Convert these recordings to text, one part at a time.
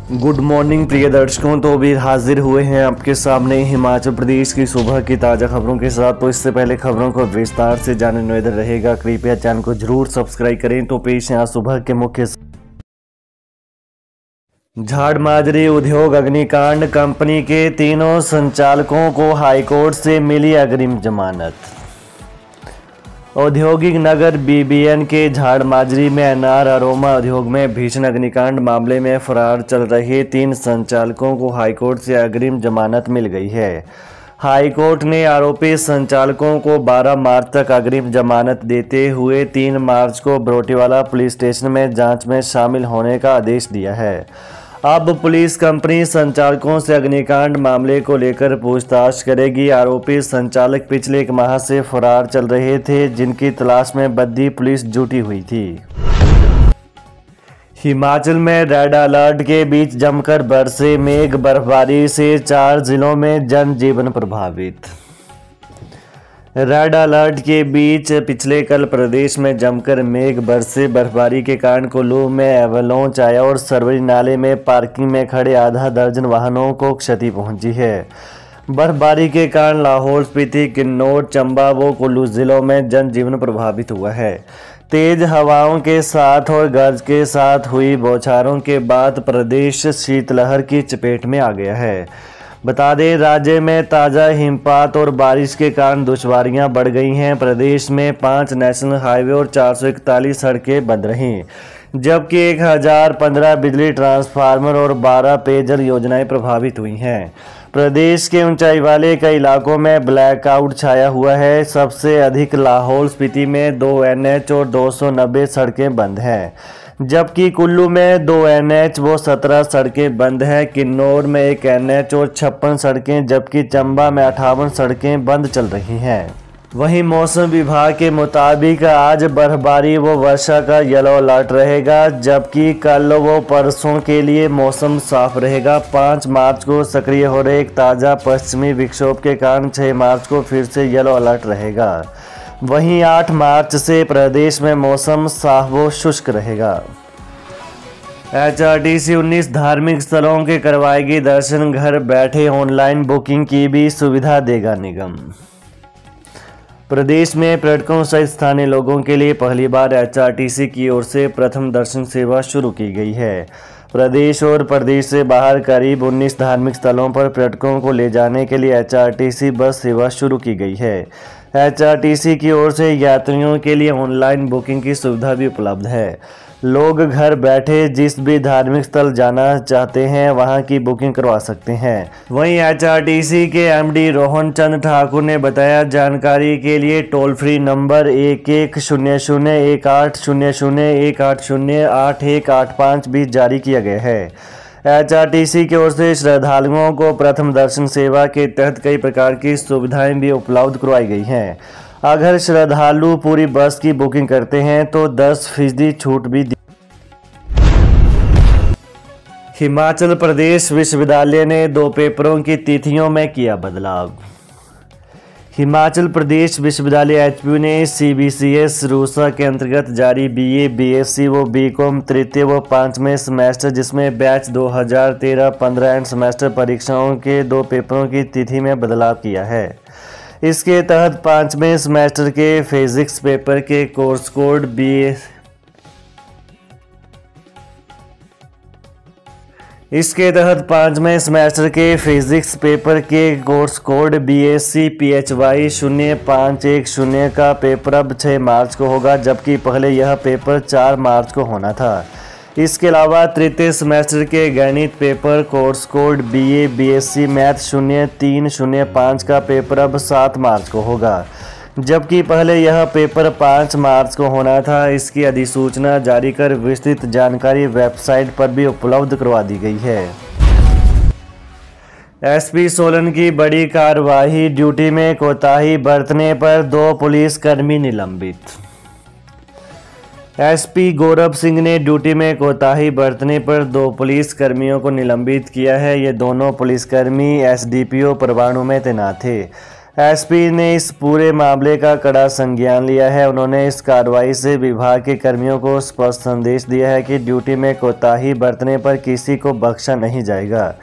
Good morning प्रिय दर्शकों। तो अभी हाजिर हुए हैं आपके सामने हिमाचल प्रदेश की सुबह की ताज़ा खबरों के साथ। तो इससे पहले खबरों को विस्तार से जानने निवेदन रहेगा, कृपया चैनल को जरूर सब्सक्राइब करें। तो पेश है आज सुबह के मुख्य। झाड़माजरी उद्योग अग्निकांड, कंपनी के तीनों संचालकों को हाईकोर्ट से मिली अग्रिम जमानत। औद्योगिक नगर बीबीएन के झाड़माजरी में एनआर अरोमा उद्योग में भीषण अग्निकांड मामले में फरार चल रहे 3 संचालकों को हाईकोर्ट से अग्रिम जमानत मिल गई है। हाईकोर्ट ने आरोपी संचालकों को 12 मार्च तक अग्रिम जमानत देते हुए 3 मार्च को बरोटीवाला पुलिस स्टेशन में जांच में शामिल होने का आदेश दिया है। अब पुलिस कंपनी संचालकों से अग्निकांड मामले को लेकर पूछताछ करेगी। आरोपी संचालक पिछले 1 माह से फरार चल रहे थे, जिनकी तलाश में बद्दी पुलिस जुटी हुई थी। हिमाचल में रेड अलर्ट के बीच जमकर बरसे मेघ, बर्फबारी से 4 जिलों में जनजीवन प्रभावित। रेड अलर्ट के बीच पिछले कल प्रदेश में जमकर मेघ बरसे। बर्फबारी के कारण कुल्लू में एवलांच आया और सरवरी नाले में पार्किंग में खड़े आधा दर्जन वाहनों को क्षति पहुंची है। बर्फबारी के कारण लाहौल स्पीति, किन्नौर, चंबा व कुल्लू जिलों में जनजीवन प्रभावित हुआ है। तेज हवाओं के साथ और गर्ज के साथ हुई बौछारों के बाद प्रदेश शीतलहर की चपेट में आ गया है। बता दें, राज्य में ताज़ा हिमपात और बारिश के कारण दुश्वारियां बढ़ गई हैं। प्रदेश में 5 नेशनल हाईवे और 441 सड़कें बंद रहीं, जबकि 1015 बिजली ट्रांसफार्मर और 12 पेयजल योजनाएं प्रभावित हुई हैं। प्रदेश के ऊंचाई वाले कई इलाकों में ब्लैकआउट छाया हुआ है। सबसे अधिक लाहौल स्पीति में 2 NH और 290 सड़कें बंद हैं, जबकि कुल्लू में 2 NH व 17 सड़कें बंद हैं। किन्नौर में 1 NH और 56 सड़कें, जबकि चंबा में 58 सड़कें बंद चल रही हैं। वहीं मौसम विभाग के मुताबिक आज बर्फबारी व वर्षा का येलो अलर्ट रहेगा, जबकि कल व परसों के लिए मौसम साफ रहेगा। 5 मार्च को सक्रिय हो रहे एक ताज़ा पश्चिमी विक्षोभ के कारण 6 मार्च को फिर से येलो अलर्ट रहेगा। वहीं 8 मार्च से प्रदेश में मौसम साफ व शुष्क रहेगा। HRTC 19 धार्मिक स्थलों के करवाएगी दर्शन, घर बैठे ऑनलाइन बुकिंग की भी सुविधा देगा निगम। प्रदेश में पर्यटकों सहित स्थानीय लोगों के लिए पहली बार HRTC की ओर से प्रथम दर्शन सेवा शुरू की गई है। प्रदेश और प्रदेश से बाहर करीब 19 धार्मिक स्थलों पर पर्यटकों को ले जाने के लिए HRTC बस सेवा शुरू की गई है। HRTC की ओर से यात्रियों के लिए ऑनलाइन बुकिंग की सुविधा भी उपलब्ध है। लोग घर बैठे जिस भी धार्मिक स्थल जाना चाहते हैं वहां की बुकिंग करवा सकते हैं। वहीं HRTC के MD रोहन चंद ठाकुर ने बताया, जानकारी के लिए टोल फ्री नंबर 11001800180885 भी जारी किया गया है। HRTC की ओर से श्रद्धालुओं को प्रथम दर्शन सेवा के तहत कई प्रकार की सुविधाएं भी उपलब्ध करवाई गई हैं। अगर श्रद्धालु पूरी बस की बुकिंग करते हैं तो 10% छूट भी दी। हिमाचल प्रदेश विश्वविद्यालय ने 2 पेपरों की तिथियों में किया बदलाव। हिमाचल प्रदेश विश्वविद्यालय HPU ने CBCS रूसा के अंतर्गत जारी BA, BSc व BCom तृतीय व 5वें सेमेस्टर, जिसमें बैच 2013-15 एंड सेमेस्टर परीक्षाओं के 2 पेपरों की तिथि में बदलाव किया है। इसके तहत 5वें सेमेस्टर के फिजिक्स पेपर के कोर्स कोड BSc PHY 0510 का पेपर अब 6 मार्च को होगा, जबकि पहले यह पेपर 4 मार्च को होना था। इसके अलावा तृतीय सेमेस्टर के गणित paper course code BA BSc math 0305 का पेपर अब 7 मार्च को होगा, जबकि पहले यह पेपर 5 मार्च को होना था। इसकी अधिसूचना जारी कर विस्तृत जानकारी वेबसाइट पर भी उपलब्ध करवा दी गई है। SP सोलन की बड़ी कार्रवाई, ड्यूटी में कोताही बरतने पर 2 पुलिसकर्मी निलंबित। SP गौरव सिंह ने ड्यूटी में कोताही बरतने पर 2 पुलिस कर्मियों को निलंबित किया है। ये दोनों पुलिसकर्मी SDPO परवाणु में तैनात थे। एसपी ने इस पूरे मामले का कड़ा संज्ञान लिया है। उन्होंने इस कार्रवाई से विभाग के कर्मियों को स्पष्ट संदेश दिया है कि ड्यूटी में कोताही बरतने पर किसी को बख्शा नहीं जाएगा।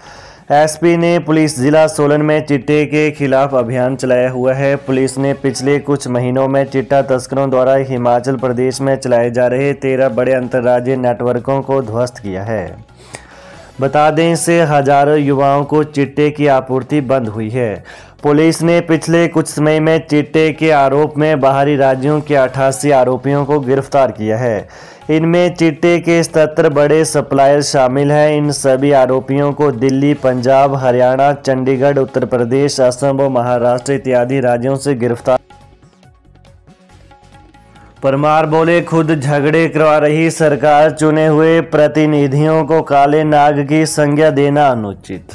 एसपी ने पुलिस जिला सोलन में चिट्टे के खिलाफ अभियान चलाया हुआ है। पुलिस ने पिछले कुछ महीनों में चिट्टा तस्करों द्वारा हिमाचल प्रदेश में चलाए जा रहे 13 बड़े अंतर्राज्यीय नेटवर्कों को ध्वस्त किया है। बता दें, इससे हजारों युवाओं को चिट्टे की आपूर्ति बंद हुई है। पुलिस ने पिछले कुछ समय में चिट्टे के आरोप में बाहरी राज्यों के 88 आरोपियों को गिरफ्तार किया है। इनमें चिट्टे के 77 बड़े सप्लायर शामिल हैं। इन सभी आरोपियों को दिल्ली, पंजाब, हरियाणा, चंडीगढ़, उत्तर प्रदेश, असम व महाराष्ट्र इत्यादि राज्यों से गिरफ्तार। परमार बोले, खुद झगड़े करवा रही सरकार चुने हुए प्रतिनिधियों को काले नाग की संज्ञा देना अनुचित।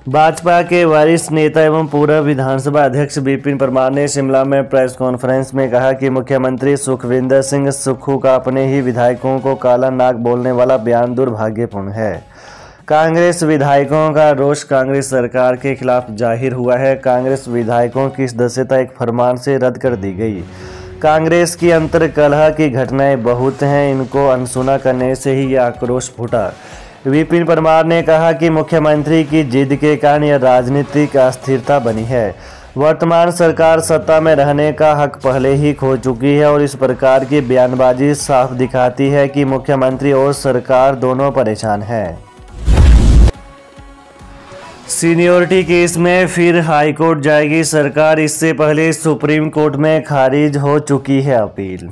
भाजपा के वरिष्ठ नेता एवं पूर्व विधानसभा अध्यक्ष विपिन परमार ने शिमला में प्रेस कॉन्फ्रेंस में कहा कि मुख्यमंत्री सुखविंदर सिंह सुक्खू का अपने ही विधायकों को काला नाग बोलने वाला बयान दुर्भाग्यपूर्ण है। कांग्रेस विधायकों का रोष कांग्रेस सरकार के खिलाफ जाहिर हुआ है। कांग्रेस विधायकों की सदस्यता एक फरमान से रद्द कर दी गई। कांग्रेस की अंतर्कलह की घटनाएं बहुत हैं, इनको अनसुना करने से ही यह आक्रोश फूटा। विपिन परमार ने कहा कि मुख्यमंत्री की जिद के कारण यह राजनीतिक अस्थिरता बनी है। वर्तमान सरकार सत्ता में रहने का हक पहले ही खो चुकी है और इस प्रकार की बयानबाजी साफ दिखाती है कि मुख्यमंत्री और सरकार दोनों परेशान हैं। सीनियरिटी केस में फिर हाईकोर्ट जाएगी सरकार। इससे पहले सुप्रीम कोर्ट में खारिज हो चुकी है अपील।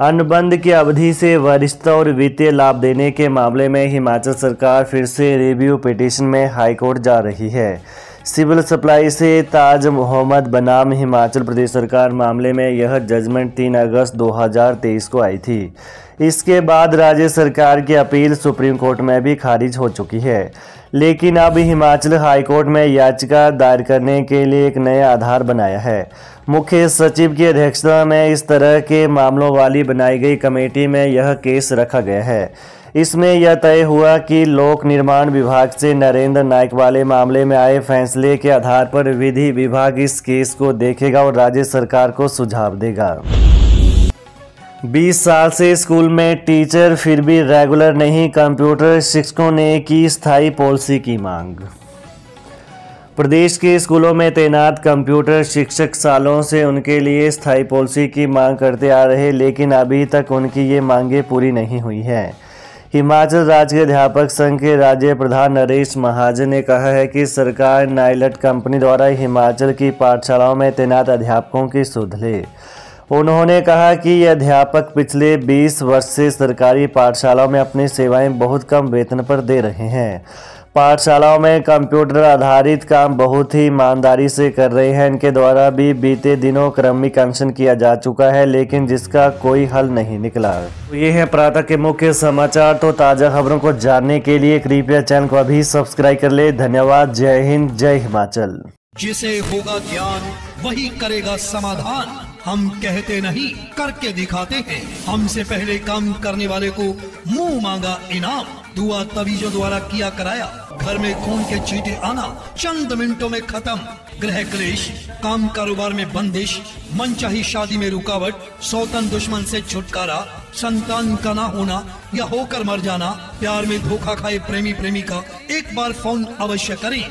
अनुबंध की अवधि से वरिष्ठता और वित्तीय लाभ देने के मामले में हिमाचल सरकार फिर से रिव्यू पिटीशन में हाईकोर्ट जा रही है। सिविल सप्लाई से ताज मोहम्मद बनाम हिमाचल प्रदेश सरकार मामले में यह जजमेंट 3 अगस्त 2023 को आई थी। इसके बाद राज्य सरकार की अपील सुप्रीम कोर्ट में भी खारिज हो चुकी है, लेकिन अब हिमाचल हाईकोर्ट में याचिका दायर करने के लिए एक नया आधार बनाया है। मुख्य सचिव की अध्यक्षता में इस तरह के मामलों वाली बनाई गई कमेटी में यह केस रखा गया है। इसमें यह तय हुआ कि लोक निर्माण विभाग से नरेंद्र नाइक वाले मामले में आए फैसले के आधार पर विधि विभाग इस केस को देखेगा और राज्य सरकार को सुझाव देगा। 20 साल से स्कूल में टीचर फिर भी रेगुलर नहीं, कंप्यूटर शिक्षकों ने की स्थायी पॉलिसी की मांग। प्रदेश के स्कूलों में तैनात कंप्यूटर शिक्षक सालों से उनके लिए स्थायी पॉलिसी की मांग करते आ रहे, लेकिन अभी तक उनकी ये मांगें पूरी नहीं हुई हैं। हिमाचल राज्य अध्यापक संघ के राज्य प्रधान नरेश महाजन ने कहा है कि सरकार नाइलट कंपनी द्वारा हिमाचल की पाठशालाओं में तैनात अध्यापकों की सुध ले। उन्होंने कहा कि ये अध्यापक पिछले 20 वर्ष से सरकारी पाठशालाओं में अपनी सेवाएं बहुत कम वेतन पर दे रहे हैं। पाठशालाओं में कंप्यूटर आधारित काम बहुत ही ईमानदारी से कर रहे हैं। इनके द्वारा भी बीते दिनों क्रमिक अनशन किया जा चुका है, लेकिन जिसका कोई हल नहीं निकला। तो ये है प्रातः के मुख्य समाचार। तो ताज़ा खबरों को जानने के लिए कृपया चैनल को अभी सब्सक्राइब कर ले। धन्यवाद। जय हिंद, जय हिमाचल। जिसे होगा ज्ञान वही करेगा समाधान। हम कहते नहीं करके दिखाते हैं। हमसे पहले काम करने वाले को मुंह मांगा इनाम। दुआ तवीजों द्वारा किया कराया। घर में खून के छींटे आना चंद मिनटों में खत्म। गृह क्लेश, काम कारोबार में बंदिश, मनचाही शादी में रुकावट, सौतन दुश्मन से छुटकारा, संतान का ना होना या होकर मर जाना, प्यार में धोखा खाए प्रेमी प्रेमिका, एक बार फोन अवश्य करें।